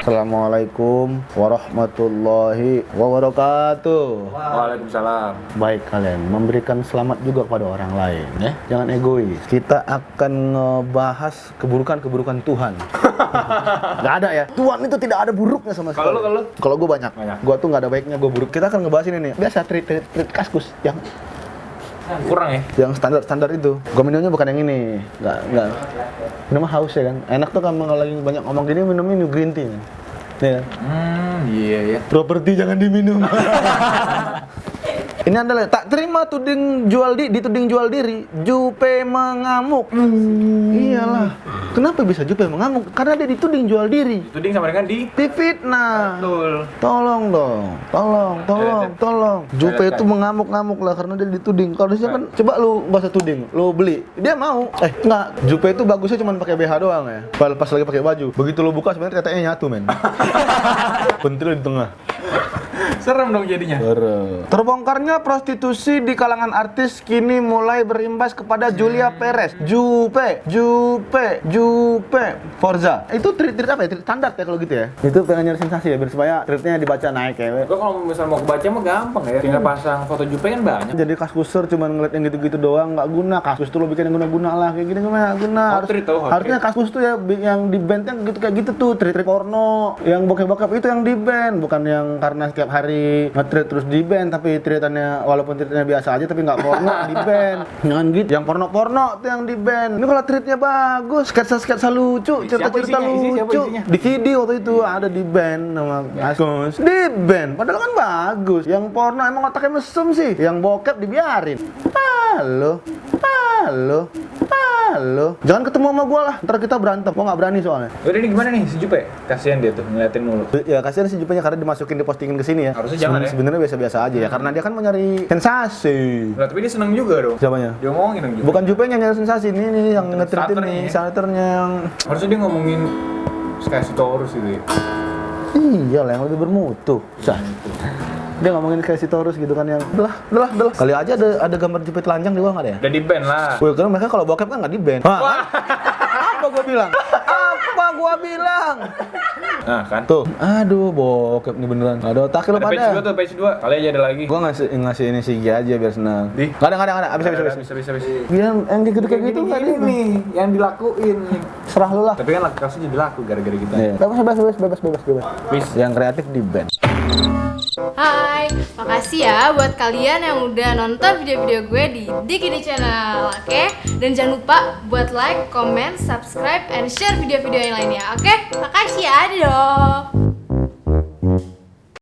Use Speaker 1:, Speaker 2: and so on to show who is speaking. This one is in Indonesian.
Speaker 1: Assalamualaikum warahmatullahi wabarakatuh.
Speaker 2: Waalaikumsalam.
Speaker 1: Baik, kalian memberikan selamat juga kepada orang lain, ya. Jangan egois. Kita akan ngebahas keburukan-keburukan Tuhan. Gak ada ya. Tuhan itu tidak ada buruknya sama sekali. Kalau gue banyak. Gue tuh nggak ada baiknya, gue buruk. Kita akan ngebahas ini nih. Biasa treat kaskus yang
Speaker 2: Kurang ya?
Speaker 1: Yang standar itu. Gue minumnya bukan yang ini. Enggak. Minum haus ya kan. Enak tuh kan kalau lagi banyak ngomong gini minum green tea kan. Iya.
Speaker 2: Iya.
Speaker 1: Properti jangan diminum. Ini adalah tak terima dituding jual diri, Jupe mengamuk. Iyalah. Kenapa bisa Jupe mengamuk? Karena dia dituding jual diri.
Speaker 2: Tuding sama dengan
Speaker 1: Difitnah.
Speaker 2: Betul.
Speaker 1: Tolong dong. Tolong. Jupe itu mengamuk-ngamuk lah karena dia dituding. Kalau dia kan coba lu bahasa tuding, lu beli, dia mau. Enggak. Jupe itu bagusnya cuma pakai BH doang ya. Pas lagi pakai baju. Begitu lu buka sebenarnya tetenya nyatu, men. Pentil di tengah.
Speaker 2: Serem dong jadinya.
Speaker 1: Terbongkarnya prostitusi di kalangan artis kini mulai berimbas kepada Julia Perez. Jupe. Forza. Itu treat apa ya? Treat standar ya kalau gitu ya. Itu pengen nyari sensasi ya biar supaya treatnya dibaca naik ya.
Speaker 2: Gua kalau misalnya mau kebaca mah gampang ya. Tinggal pasang foto Jupe kan banyak.
Speaker 1: Jadi kaskuser cuma ngeliat yang gitu-gitu doang nggak guna. Kaskus tuh lo bikin yang guna-guna lah kayak gini nggak guna. Harusnya kaskus tuh ya yang di band yang gitu kayak gitu tuh treat porno. Yang bokep-bokep itu yang di band, bukan yang karena setiap hari nge-treat terus di band tapi treatannya walaupun treatnya biasa aja tapi nggak porno di band. Jangan gitu. Yang porno tuh yang di band. Ini kalau treatnya bagus, sketsa lucu, cerita-cerita lucu. Di video waktu itu ada di band nama Kaskus. Di band, padahal kan bagus. Yang porno emang otaknya mesum sih. Yang bokep dibiarin. Halo. Jangan ketemu sama gua lah, ntar kita berantem. Gua nggak berani soalnya.
Speaker 2: Udah ini gimana nih si Jupe? Kasihan dia tuh ngeliatin mulu.
Speaker 1: Ya kasihan si Jupenya karena dimasukin dipostingin ke sini ya.
Speaker 2: Harusnya jangan ya.
Speaker 1: Sebenarnya biasa-biasa aja ya karena dia kan mau nyari sensasi.
Speaker 2: Nah, tapi dia seneng juga dong.
Speaker 1: Siapanya?
Speaker 2: Dia ngomongin dong Jupe.
Speaker 1: Bukan Jupenya yang nyari sensasi, ini yang nge-treat
Speaker 2: Starter
Speaker 1: ini,
Speaker 2: nih.
Speaker 1: starternya yang
Speaker 2: Harusnya dia ngomongin Sky Taurus gitu ya.
Speaker 1: iya lah yang lebih bermutu. Dia ngomongin kayak si Taurus gitu kan yang belah. Kali aja ada gambar Jupe telanjang di bawah nggak ada ya?
Speaker 2: Udah di band lah.
Speaker 1: Wih, karena mereka kalau bokep kan nggak di band. Apa gua bilang?
Speaker 2: Nah kan.
Speaker 1: Tuh, aduh bokep nih beneran. Ada otak lu
Speaker 2: Ada
Speaker 1: pada.
Speaker 2: page 2 tuh, page 2. Kali aja ada lagi.
Speaker 1: Gua ngasih ini Sigi aja biar senang. Nggak ada. Habis.
Speaker 2: Habis.
Speaker 1: Yang gitu kayak gitu nggak ada.
Speaker 2: nih yang dilakuin.
Speaker 1: Serah lu lah.
Speaker 2: Tapi kan kasusnya jadi laku gara-gara kita.
Speaker 1: Iya. Bebas.
Speaker 2: Peace.
Speaker 1: Yang kreatif di band.
Speaker 3: Hai, makasih ya buat kalian yang udah nonton video-video gue di Dikini Channel, oke? Dan jangan lupa buat like, comment, subscribe, and share video-video yang lainnya, oke? Makasih ya, dadah!